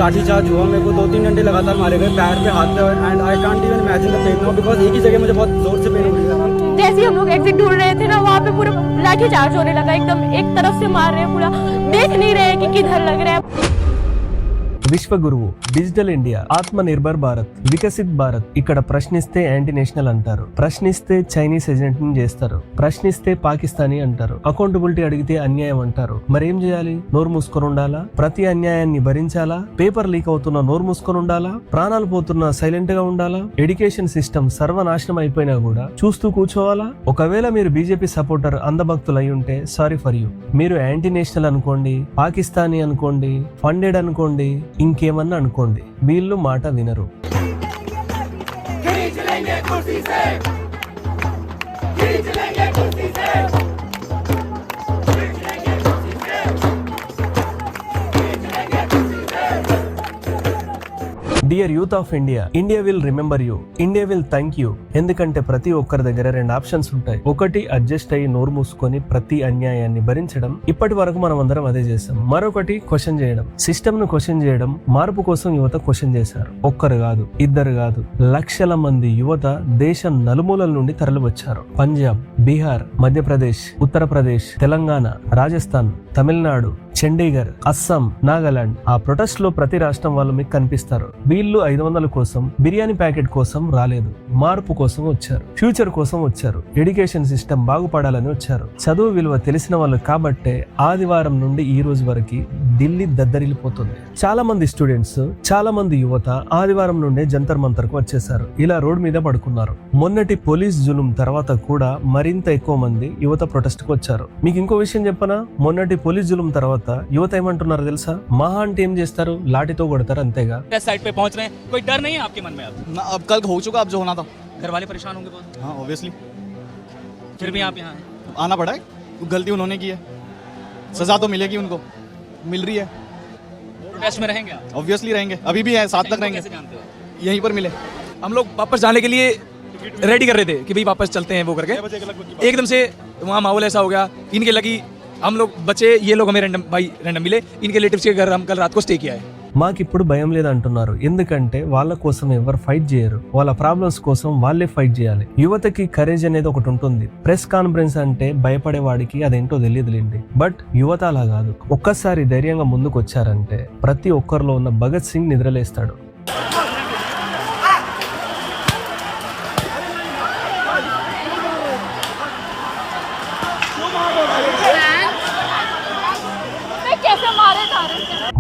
लाठीचार्ज हुआ, मेरे को 2-3 घंटे लगातार मारे गए पैर पे, हाथ पे, and I can't even imagine the pain now because एक ही जगह मुझे बहुत जोर से पेन हो रही है। जैसे ही हम लोग एग्जिट ढूंढ रहे थे ना, वहाँ पे पूरा लाठीचार्ज होने लगा, एकदम एक तरफ से मार रहे हैं, पूरा देख नहीं रहे कि किधर लग रहा है। విశ్వ గురువు, డిజిటల్ ఇండియా, ఆత్మ నిర్భర్ భారత్, వికసిత్ భారత్. ఇక్కడ ప్రశ్నిస్తే యాంటీ నేషనల్ అంటారు, ప్రశ్నిస్తే చైనీస్ ఏజెంట్ ని చేస్తారు, ప్రశ్నిస్తే పాకిస్తానీ అంటారు, అకౌంటబిలిటీ అడిగితే అన్యాయం అంటారు. మరేం చేయాలి? నోరు మూసుకొని ఉండాలా? ప్రతి అన్యాయాన్ని భరించాలా? పేపర్ లీక్ అవుతున్న నోరు మూసుకొని ఉండాలా? ప్రాణాలు పోతున్నా సైలెంట్ గా ఉండాలా? ఎడ్యుకేషన్ సిస్టమ్ సర్వనాశనం అయిపోయినా కూడా చూస్తూ కూర్చోవాలా? ఒకవేళ మీరు బీజేపీ సపోర్టర్ అంధభక్తులు అయి ఉంటే సారీ ఫర్ యూ. మీరు యాంటీ నేషనల్ అనుకోండి, పాకిస్తానీ అనుకోండి, ఫండెడ్ అనుకోండి, ఇంకేమన్నా అనుకోండి, వీళ్ళు మాట వినరు. Dear youth of India, India will remember you, India will thank you. ఎందుకంటే ప్రతి ఒక్కరి దగ్గర 2 ఆప్షన్స్ ఉంటాయి. ఒకటి అడ్జస్ట్ అయ్యి నోరు మూసుకొని ప్రతి అన్యాయాన్ని భరించడం, ఇప్పటి వరకు మనం అందరం అదే చేస్తాం. మరొకటి క్వశ్చన్ చేయడం, సిస్టమ్ ను క్వశ్చన్ చేయడం. మార్పు కోసం యువత క్వశ్చన్ చేశారు. ఒక్కరు కాదు, ఇద్దరు కాదు, లక్షల మంది యువత దేశం నలుమూలల నుండి తరలి వచ్చారు. పంజాబ్, బీహార్, మధ్యప్రదేశ్, ఉత్తరప్రదేశ్, తెలంగాణ, రాజస్థాన్, తమిళనాడు, చండీగఢ్, అస్సాం, నాగాలాండ్. ఆ ప్రొటెస్ట్ లో ప్రతి రాష్ట్రం వాళ్ళు మీకు కనిపిస్తారు. వీళ్ళు 500 కోసం, బిర్యానీ ప్యాకెట్ కోసం రాలేదు, మార్పు కోసం వచ్చారు, ఫ్యూచర్ కోసం వచ్చారు, ఎడ్యుకేషన్ సిస్టమ్ బాగుపడాలని వచ్చారు. చదువు విలువ తెలిసిన వాళ్ళు కాబట్టే ఆదివారం నుండి ఈ రోజు వరకు ఢిల్లీ దద్దరిల్లిపోతుంది. చాలా మంది స్టూడెంట్స్, చాలా మంది యువత ఆదివారం నుండే జంతర్ మంతర్ కు వచ్చేసారు. ఇలా రోడ్ మీద పడుకున్నారు. మొన్నటి పోలీస్ జులుం తర్వాత కూడా మరింత ఎక్కువ మంది యువత ప్రొటెస్ట్ కు వచ్చారు. మీకు ఇంకో విషయం చెప్పనా? మొన్నటి పోలీస్ జులుం తర్వాత యువత ఏమంటున్నారు తెలుసా? మహా అంటే ఏం చేస్తారు? లాఠీతో కొడతారు, అంతేగా. साइड पे पहुंच रहे हैं, कोई डर नहीं है आपके मन में? अब कल हो चुका, अब जो होना था। घर वाले परेशान होंगे बहुत? हाँ ऑब्वियसली, फिर भी आप यहाँ हैं? आना पड़ा है, गलती उन्होंने की है, सजा तो मिलेगी उनको, मिल रही है। प्रोटेस्ट में रहेंगे आप? ऑब्वियसली रहेंगे, अभी भी है, साथ तक रहेंगे। कैसे जानते हो? यहीं पर मिले, हम लोग वापस जाने के लिए रेडी कर रहे थे कि भाई वापस चलते हैं वो करके, एकदम से वहाँ माहौल ऐसा हो गया, इनके लगी, हम लोग बचे, ये लोग हमें रैंडम मिले, इनके रिलेटिव्स के घर हम कल रात को स्टे किया है। మాకిప్పుడు భయం లేదంటున్నారు. ఎందుకంటే వాళ్ళ కోసం ఎవరు ఫైట్ చేయరు, వాళ్ళ ప్రాబ్లమ్స్ కోసం వాళ్ళే ఫైట్ చేయాలి. యువతకి కరేజ్ అనేది ఒకటి ఉంటుంది. ప్రెస్ కాన్ఫరెన్స్ అంటే భయపడేవాడికి అదేంటో తెలియదులేండి. బట్ యువత అలా కాదు. ఒక్కసారి ధైర్యంగా ముందుకు వచ్చారంటే ప్రతి ఒక్కరిలో ఉన్న భగత్ సింగ్ నిద్రలేస్తాడు.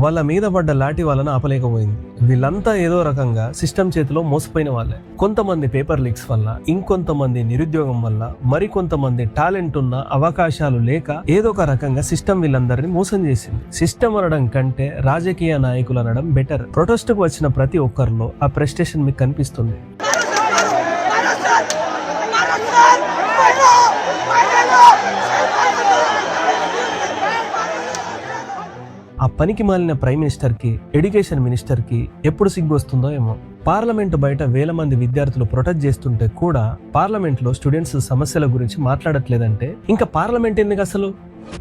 వాళ్ళ మీద పడ్డ లాఠీ వాళ్ళని ఆపలేకపోయింది. వీళ్ళంతా ఏదో రకంగా సిస్టమ్ చేతిలో మోసపోయిన వాళ్ళే. కొంతమంది పేపర్ లీక్స్ వల్ల, ఇంకొంతమంది నిరుద్యోగం వల్ల, మరికొంతమంది టాలెంట్ ఉన్న, అవకాశాలు లేక ఏదో ఒక రకంగా సిస్టమ్ వీళ్ళందరినీ మోసం చేసింది. సిస్టమ్ అనడం కంటే రాజకీయ నాయకులు అనడం బెటర్. ప్రొటెస్ట్ కు వచ్చిన ప్రతి ఒక్కరిలో ఆ ప్రెస్టేషన్ మీకు కనిపిస్తుంది. ఆ పనికి మాలిన ప్రైమ్ మినిస్టర్ కి, ఎడ్యుకేషన్ మినిస్టర్ కి ఎప్పుడు సిగ్గు వస్తుందో ఏమో. పార్లమెంట్ బయట వేల మంది విద్యార్థులు ప్రొటెస్ట్ చేస్తుంటే కూడా పార్లమెంట్ లో స్టూడెంట్స్ సమస్యల గురించి మాట్లాడట్లేదంటే ఇంకా పార్లమెంట్ ఎందుకు అసలు?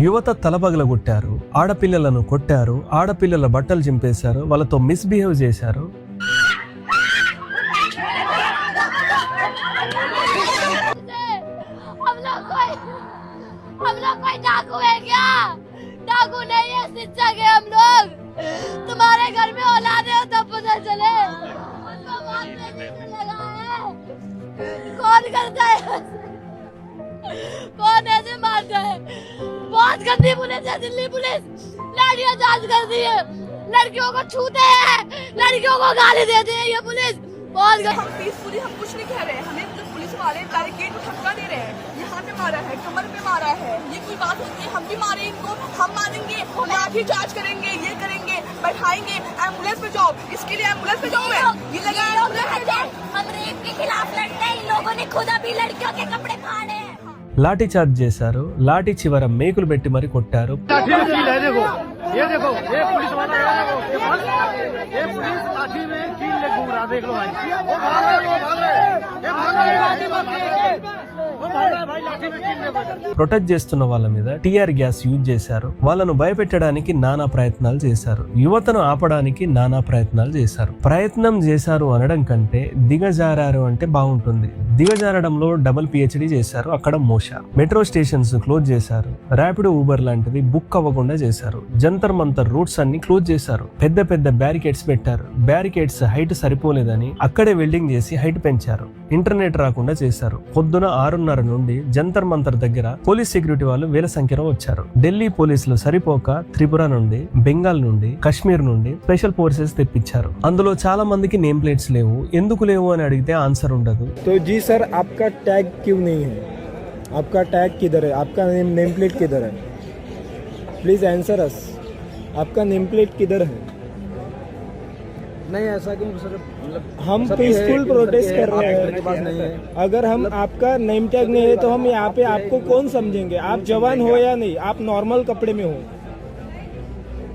యువత తలపగలగొట్టారు, ఆడపిల్లలను కొట్టారు, ఆడపిల్లల బట్టలు చింపేశారు, వాళ్ళతో మిస్బిహేవ్ చేశారు. डाकू नहीं है, शिक्षक है हम लोग। तुम्हारे घर में औलाद है तब पता चले। लगा है कौन करता है, कौन ऐसे मारता है? बहुत गंदी पुलिस है दिल्ली पुलिस, लाठियां चार्ज कर दी है, लड़कियों को छूते हैं, लड़कियों को गाली देते हैं ये पुलिस। बहुत हम पीसफुली, हम कुछ नहीं कह रहे हैं, हमें तो पुलिस वाले बैरिकेड में धक्का दे रहे हैं, यहाँ पे मारा है, कमर पे मारा है, ये कोई बात होती है? हम भी मारे इनको, हम मारेंगे, लाठी चार्ज करेंगे, ये करेंगे, बैठाएंगे, एम्बुलेंस पे जाओ, इसके लिए एम्बुलेंस पे जाओ। ये लगा हम रेप के खिलाफ लड़ते हैं, इन लोगों ने खुद अभी लड़कियों के कपड़े फाड़े हैं। లాఠీ చార్జ్ చేశారు, లాఠీ చివర మేకులు పెట్టి మరి కొట్టారు. ప్రొటెక్ట్ చేస్తున్న వాళ్ళ మీద టీఆర్ గ్యాస్ యూజ్ చేశారు. వాళ్ళను భయపెట్టడానికి నానా ప్రయత్నాలు చేశారు. యువతను ఆపడానికి నానా ప్రయత్నాలు చేశారు. ప్రయత్నం చేశారు అనడం కంటే దిగజారారు అంటే బాగుంటుంది. దిగజారడంలో డబుల్ PhD చేశారు. అక్కడ మోషా. మెట్రో స్టేషన్స్ క్లోజ్ చేశారు. ర్యాపిడో ఊబర్ లాంటివి బుక్ అవ్వకుండా చేశారు. జంతర్ మంతర్ రూట్స్ అన్ని క్లోజ్ చేశారు. పెద్ద పెద్ద బ్యారికేడ్స్ పెట్టారు. బ్యారికేడ్స్ హైట్ సరిపోలేదని అక్కడే వెల్డింగ్ చేసి హైట్ పెంచారు. ఇంటర్నెట్ రాకుండా చేశారు. పొద్దున 6:30 నుండి జంతర్ మంతర్ దగ్గర పోలీస్ సెక్యూరిటీ వాళ్ళు వేల సంఖ్యలో వచ్చారు. ఢిల్లీ పోలీసులు సరిపోక త్రిపుర నుండి, బెంగాల్ నుండి, కశ్మీర్ నుండి స్పెషల్ ఫోర్సెస్ తెప్పించారు. అందులో చాలా మందికి నేమ్ ప్లేట్స్ లేవు. ఎందుకు లేవు అని అడిగితే ఆన్సర్ ఉండదు. तो जी सर आपका टैग क्यों नहीं है? आपका टैग किधर है? आपका नेम प्लेट किधर है? प्लीज़ आंसर अस. आपका नेम प्लेट किधर है? नहीं ऐसा क्यों सर, हम पीसफुल प्रोटेस्ट कर रहे हैं. अगर हम आपका नेम टैग नहीं है तो हम यहाँ पे आपको कौन समझेंगे? आप जवान हो या नहीं? आप नॉर्मल कपड़े में हो.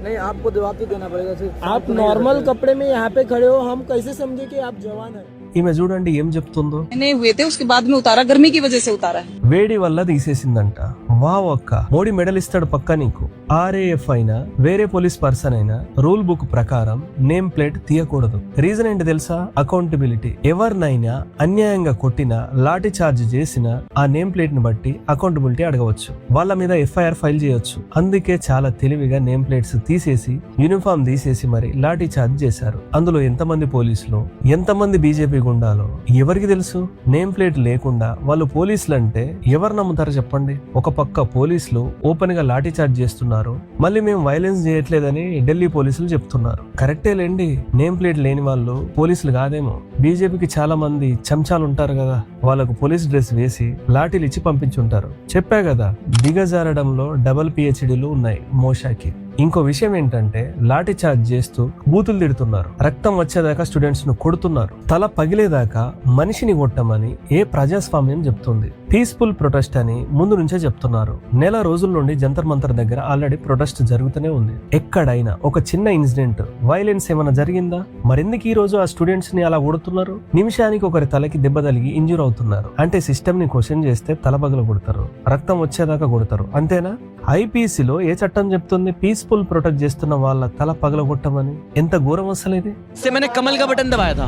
नहीं आपको जवाब तो देना पड़ेगा सिर्फ. आप नॉर्मल कपड़े में यहाँ पे खड़े हो, हम कैसे समझे कि आप जवान हैं? ఈమె చూడండి ఏం చెప్తుందో. नहीं हुए थे उसके बाद में उतारा, गर्मी की वजह से उतारा है. వేడి వల్ల తీసేసిందంట. వావ్ అక్క, మోడీ మెడల్ ఇస్తాడు పక్క నీకు. RAF అయినా వేరే పోలీస్ పర్సన్ అయినా రూల్ బుక్ ప్రకారం నేమ్ ప్లేట్ తీయకూడదు. రీజన్ ఏంటి తెలుసా? అకౌంటబిలిటీ. ఎవరినైనా అన్యాయంగా కొట్టినా, లాఠీ చార్జ్ చేసినా ఆ నేమ్ ప్లేట్ ని బట్టి అకౌంటబిలిటీ అడగవచ్చు. వాళ్ళ మీద FIR ఫైల్ చేయొచ్చు. అందుకే చాలా తెలివిగా నేమ్ ప్లేట్స్ తీసేసి, యూనిఫామ్ తీసేసి మరి లాఠీ చార్జ్ చేశారు. అందులో ఎంతమంది పోలీసులు, ఎంతమంది BJP గుండాలో ఎవరికి తెలుసు? నేమ్ ప్లేట్ లేకుండా వాళ్ళు పోలీసులు అంటే ఎవరు నమ్ముతారు చెప్పండి? ఒక పక్క పోలీసులు ఓపెన్ గా లాఠీ చార్జ్ చేస్తున్నారు, మళ్ళీ మేము వైలెన్స్ చేయట్లేదని ఢిల్లీ పోలీసులు చెప్తున్నారు. కరెక్టే లేండి, నేమ్ ప్లేట్ లేని వాళ్ళు పోలీసులు కాదేమో. బీజేపీకి చాలా మంది చెంచాలు ఉంటారు కదా, వాళ్ళకు పోలీస్ డ్రెస్ వేసి లాఠీలు ఇచ్చి పంపించుంటారు. చెప్పా కదా, దిగజారడంలో డబుల్ PhDలు ఉన్నాయి మోషాకి. ఇంకో విషయం ఏంటంటే లాఠీ చార్జ్ చేస్తూ బూతులు తిడుతున్నారు. రక్తం వచ్చేదాకా స్టూడెంట్స్ ను కొడుతున్నారు. తల పగిలేదాకా మనిషిని కొట్టమని ఏ ప్రజాస్వామ్యం చెప్తుంది? పీస్ఫుల్ ప్రొటెస్ట్ అని ముందు నుంచే చెప్తున్నారు. నెల రోజుల నుండి జంతర్ మంతర్ దగ్గర ఆల్రెడీ ప్రొటెస్ట్ జరుగుతూనే ఉంది. ఎక్కడైనా ఒక చిన్న ఇన్సిడెంట్, వైలెన్స్ ఏమైనా జరిగిందా? మరెందుకు ఈ రోజు ఆ స్టూడెంట్స్ ని అలా కొడుతున్నారు? నిమిషానికి ఒకరి తలకి దెబ్బ తగిలి ఇంజూర్ అవుతున్నారు. అంటే సిస్టమ్ ని క్వశ్చన్ చేస్తే తల పగల కొడతారు, రక్తం వచ్చేదాకా కొడతారు. అంతేనా? IPCలో ఏ చట్టం చెప్తుంది పీస్ఫుల్ ప్రొటెక్ట్ చేస్తున్న వాళ్ళ తల పగలగొట్టమని? ఎంత ఘోరం అసలు ఇది. मैंने कमल का बटन दबाया था,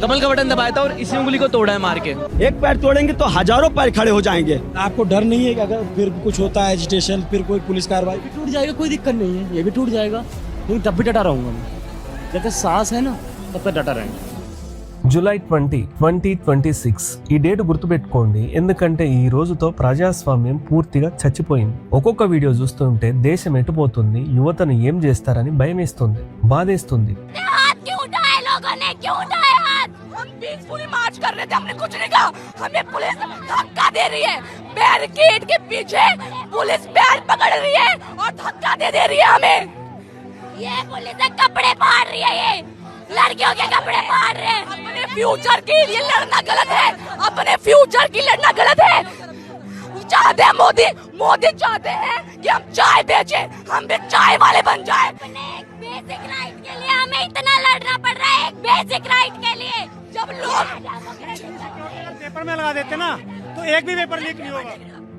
कमल का बटन दबाया था और इसी उंगली को तोड़ा है मार के. एक पैर तोड़ेंगे तो हजारों पैर खड़े हो जाएंगे. आपको डर नहीं है कि अगर फिर कुछ होता है एजिटेशन, फिर कोई पुलिस कार्रवाई? टूट जाएगा, कोई दिक्कत नहीं है, ये भी टूट जाएगा, लेकिन तब भी डटा रहूंगा मैं. जब तक सांस है ना तब तक डटा रहेंगे. జూలై 20, 2026 ఈ డేట్ గుర్తుపెట్టుకోండి. ఎందుకంటే ఈ రోజుతో ప్రజాస్వామ్యం పూర్తిగా చచ్చిపోయింది. ఒక్కొక్క వీడియో చూస్తుంటే దేశం ఎటుపోతుంది, యువతను ఏం చేస్తారని భయమేస్తుంది, బాధేస్తుంది. हाथ क्यों उठाए लोगों ने, क्यों उठाए हाथ? हम पीसफुली मार्च कर रहे थे, हमने कुछ नहीं कहा. हमें पुलिस धक्का दे रही है, बैरिकेड के पीछे पुलिस बैर पकड़ रही है और धक्का दे रही है हमें. ये पुलिस के कपड़े फाड़ रही है, ये लड़कियों के कपड़े फाड़ रहे हैं. अपने फ्यूचर के लिए लड़ना गलत है, अपने फ्यूचर की लड़ना गलत है. चाहते हैं मोदी चाहते हैं कि हम चाय बेचे, हम भी चाय वाले बन जाए. अपने एक बेसिक राइट के लिए हमें इतना लड़ना पड़ रहा है, एक बेसिक राइट के लिए. जब लोग पेपर में लगा देते ना तो एक भी पेपर लीक नहीं होगा.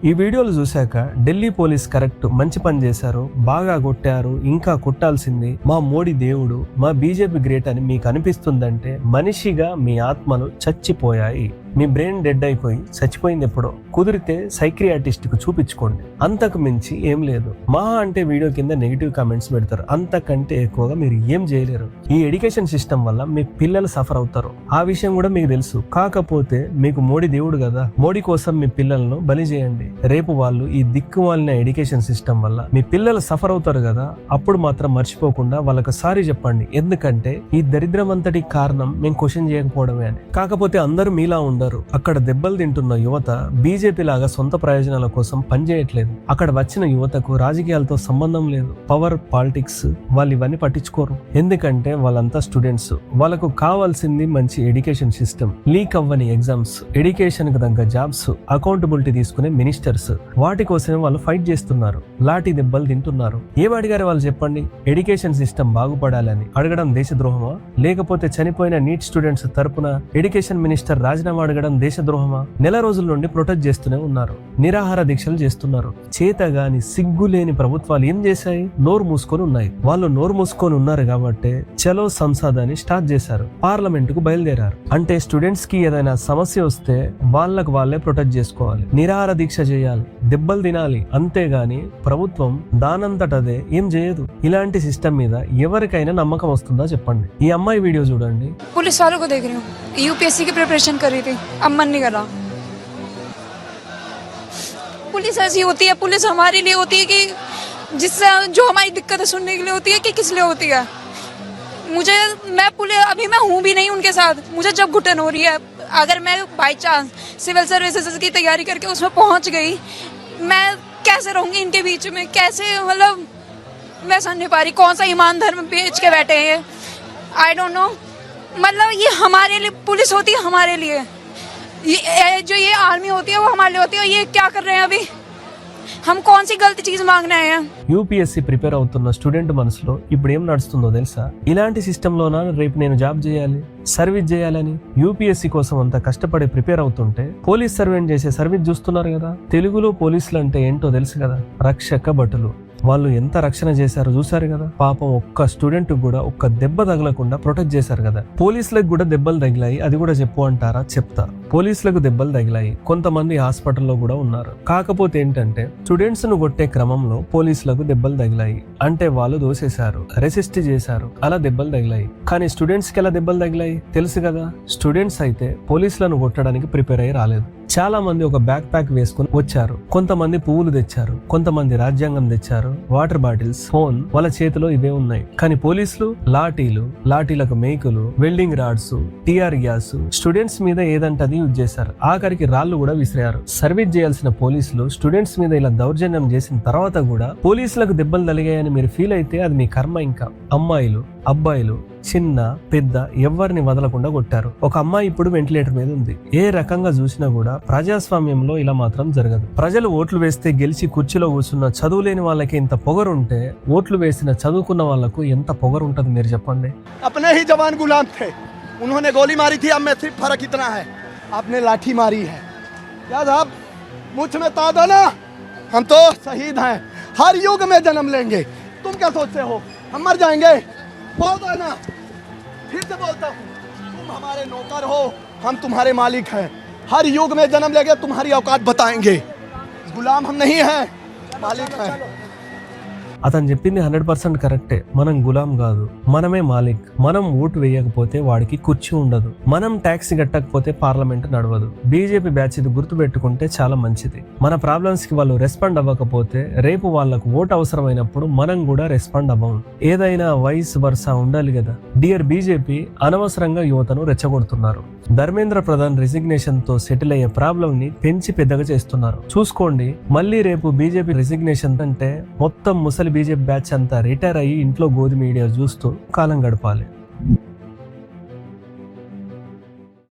ఈ వీడియోలు చూశాక ఢిల్లీ పోలీస్ కరెక్ట్, మంచి పని చేశారు, బాగా కొట్టారు, ఇంకా కొట్టాల్సింది, మా మోడీ దేవుడు, మా బీజేపీ గ్రేట్ అని మీకు అనిపిస్తుందంటే మనిషిగా మీ ఆత్మలు చచ్చిపోయాయి. మీ బ్రెయిన్ డెడ్ అయిపోయి చచ్చిపోయింది ఎప్పుడో. కుదిరితే సైక్రియాటిస్ట్ కు చూపించుకోండి. అంతకు మించి ఏం లేదు. మహా అంటే వీడియో కింద నెగిటివ్ కామెంట్స్ పెడతారు. అంతకంటే ఎక్కువగా మీరు ఏం చేయలేరు. ఈ ఎడ్యుకేషన్ సిస్టమ్ వల్ల మీ పిల్లలు సఫర్ అవుతారు. ఆ విషయం కూడా మీకు తెలుసు. కాకపోతే మీకు మోడీ దేవుడు కదా, మోడీ కోసం మీ పిల్లలను బలి చేయండి. రేపు వాళ్ళు ఈ దిక్కుమాలిన ఎడ్యుకేషన్ సిస్టమ్ వల్ల మీ పిల్లలు సఫర్ అవుతారు కదా, అప్పుడు మాత్రం మర్చిపోకుండా వాళ్ళకి సారీ చెప్పండి. ఎందుకంటే ఈ దరిద్రం అంతటి కారణం మేము క్వశ్చన్ చేయకపోవడమే అని. కాకపోతే అందరూ మీలా ఉండరు. అక్కడ దెబ్బలు తింటున్న యువత బీజేపీ లాగా సొంత ప్రయోజనాల కోసం పనిచేయట్లేదు. అక్కడ వచ్చిన యువతకు రాజకీయాలతో సంబంధం లేదు. పవర్, పాలిటిక్స్ వాళ్ళు ఇవన్నీ పట్టించుకోరు. ఎందుకంటే వాళ్ళంతా స్టూడెంట్స్. వాళ్ళకు కావాల్సింది మంచి ఎడ్యుకేషన్ సిస్టమ్, లీక్ అవ్వని ఎగ్జామ్స్, ఎడ్యుకేషన్ కు తగ్గ జాబ్స్, అకౌంటబిలిటీ తీసుకునే మినిస్టర్స్. వాటి కోసమే వాళ్ళు ఫైట్ చేస్తున్నారు, లాఠీ దెబ్బలు తింటున్నారు. ఏం అడిగారు వాళ్ళు చెప్పండి? ఎడ్యుకేషన్ సిస్టమ్ బాగుపడాలని అడగడం దేశద్రోహమా? లేకపోతే చనిపోయిన నీట్ స్టూడెంట్స్ తరపున ఎడ్యుకేషన్ మినిస్టర్ రాజీనామా అడగడం దేశద్రోహమా? నెల రోజుల నుండి ప్రొటెస్ట్ చేస్తూనే ఉన్నారు, నిరాహార దీక్షలు చేస్తున్నారు. చేతగాని సిగ్గులేని ప్రభుత్వాలు ఏం చేశాయి? నోరు మూసుకొని ఉన్నాయి. వాళ్ళు నోరు మూసుకొని ఉన్నారు కాబట్టి చలో సంసద్ అని స్టార్ట్ చేశారు. పార్లమెంట్ కు బయలుదేరారు. అంటే స్టూడెంట్స్ కి ఏదైనా సమస్య వస్తే వాళ్ళకు వాళ్ళే ప్రొటెక్ట్ చేసుకోవాలి, నిరాహార దీక్ష చేయాలి, దెబ్బలు తినాలి. అంతేగాని ప్రభుత్వం దానంతటదే ఏం చేయదు. ఇలాంటి సిస్టమ్ మీద ఎవరికైనా నమ్మకం వస్తుందా చెప్పండి? ఈ అమ్మాయి వీడియో చూడండి. पुलिस वालों को देख रही हूँ, यूपीएससी की प्रिपरेशन कर रही थी, अब मन नहीं कर रहा। पुलिस ऐसी होती है, पुलिस हमारे लिए होती है कि जिससे जो हमारी दिक्कतें सुनने के लिए होती है कि किस लिए होती है। मैं पुलिस अभी मैं हूँ भी नहीं उनके साथ, मुझे जब घुटन हो रही है, अगर मैं बाई चांस सिविल सर्विसेज की तैयारी करके उसमें पहुँच गई, मैं कैसे रहूँगी इनके बीच में? कैसे, मतलब मैं समझ नहीं पा रही कौन सा ईमान धर्म बेच के बैठे हैं। आई डोंट नो, मतलब ये हमारे लिए पुलिस होती है, हमारे लिए जो ये आर्मी होती है वो हमारे लिए होती है। ये क्या कर रहे हैं अभी? हम कौन सी गलत चीज मांगने आए हैं? యూపీఎస్సీ ప్రిపేర్ అవుతున్న స్టూడెంట్ మనసులో ఇప్పుడు ఏం నడుస్తుందో తెలుసా? ఇలాంటి సిస్టంలోనా రేపు నేను జాబ్ చేయాలి, సర్వీస్ చేయాలని యూపీఎస్సీ కోసం అంత కష్టపడి ప్రిపేర్ అవుతుంటే పోలీస్ సర్వెంట్ చేసే సర్వీస్ చూస్తున్నారు కదా. తెలుగులో పోలీసులు అంటే ఏంటో తెలుసు కదా, రక్షక భటులు. వాళ్ళు ఎంత రక్షణ చేశారో చూసారు కదా. పాపం ఒక్క స్టూడెంట్ కూడా ఒక్క దెబ్బ తగలకుండా ప్రొటెక్ట్ చేశారు కదా. పోలీసులకు కూడా దెబ్బలు తగిలాయి, అది కూడా చెప్పు అంటారా? చెప్తా. పోలీసులకు దెబ్బలు తగిలాయి, కొంతమంది హాస్పిటల్లో కూడా ఉన్నారు. కాకపోతే ఏంటంటే స్టూడెంట్స్ ను కొట్టే క్రమంలో పోలీసులకు దెబ్బలు తగిలాయి. అంటే వాళ్ళు దోసేశారు, రెసిస్ట్ చేశారు, అలా దెబ్బలు తగిలాయి. కానీ స్టూడెంట్స్ కి ఎలా దెబ్బలు తగిలాయి తెలుసు కదా. స్టూడెంట్స్ అయితే పోలీసులను కొట్టడానికి ప్రిపేర్ అయ్యి రాలేదు. చాలా మంది ఒక బ్యాక్ ప్యాక్ వేసుకుని వచ్చారు. కొంతమంది పువ్వులు తెచ్చారు, కొంతమంది రాజ్యాంగం తెచ్చారు, వాటర్ బాటిల్స్, ఫోన్, వాళ్ళ చేతిలో ఇవే ఉన్నాయి. కానీ పోలీసులు లాఠీలకు మేకులు, welding rods, TR gas students మీద ఏదంటే అది యూజ్ చేశారు. ఆఖరికి రాళ్లు కూడా విసిరారు. సర్వీస్ చేయాల్సిన పోలీసులు స్టూడెంట్స్ మీద ఇలా దౌర్జన్యం చేసిన తర్వాత కూడా పోలీసులకు దెబ్బలు తలిగాయని మీరు ఫీల్ అయితే అది మీ కర్మ. ఇంకా అమ్మాయిలు, అబ్బాయిలు, చిన్న పెద్ద ఎవరిని వదలకుండా కొట్టారు. ఒక అమ్మాయి ఇప్పుడు వెంటిలేటర్ మీద ఉంది. ఏ రకంగా చూసినా కూడా ప్రజాస్వామ్యంలో ఇలా మాత్రం జరగదు. ప్రజలు ఓట్లు వేస్తే గెలిచి కుర్చీలో కూర్చున్న చదువులేని వాళ్ళకి ఇంత పొగరుంటే ఓట్లు వేసిన చదువుకున్న వాళ్ళకు ఎంత పొగరుంటది మీరు చెప్పండి. अपने ही जवान गुलाम थे, उन्होंने गोली मारी थी, अब में सिर्फ फर्क इतना है आपने लाठी मारी है। क्या साहब मुझ में तादा ना, हम तो शहीद हैं, हर युग में जन्म लेंगे। तुम क्या सोचते हो हम मर जाएंगे? बोल दो ना, फिर से बोलता हूँ, तुम हमारे नौकर हो, हम तुम्हारे मालिक हैं। हर युग में जन्म लेंगे, तुम्हारी औकात बताएंगे। गुलाम हम नहीं हैं, मालिक हैं। అతను చెప్పింది 100% కరెక్టే. మనం గులాం కాదు, మనమే మాలిక్. మనం ఓటు వేయకపోతే వాడికి కుర్చీ ఉండదు, మనం ట్యాక్స్ కట్టకపోతే పార్లమెంట్ నడవదు. బీజేపీ బ్యాచ్ ఇది గుర్తు పెట్టుకుంటే చాలా మంచిది. మన ప్రాబ్లమ్స్ కి వాళ్ళు రెస్పాండ్ అవ్వకపోతే రేపు వాళ్ళకు ఓటు అవసరమైనప్పుడు మనం కూడా రెస్పాండ్ అవ్వము. ఏదైనా వైస్ వర్సా ఉండాలి కదా. డియర్ బీజేపీ, అనవసరంగా యువతను రెచ్చగొడుతున్నారు. ధర్మేంద్ర ప్రధాన్ రిజిగ్నేషన్ తో సెటిల్ అయ్యే ప్రాబ్లం ని పెంచి పెద్దగా చేస్తున్నారు. చూసుకోండి, మళ్ళీ రేపు బీజేపీ రిజిగ్నేషన్ అంటే మొత్తం ముసలి బీజేపీ బ్యాచ్ అంతా రిటైర్ అయ్యి ఇంట్లో గోధుమ మీడియా చూస్తూ కాలం గడపాలి.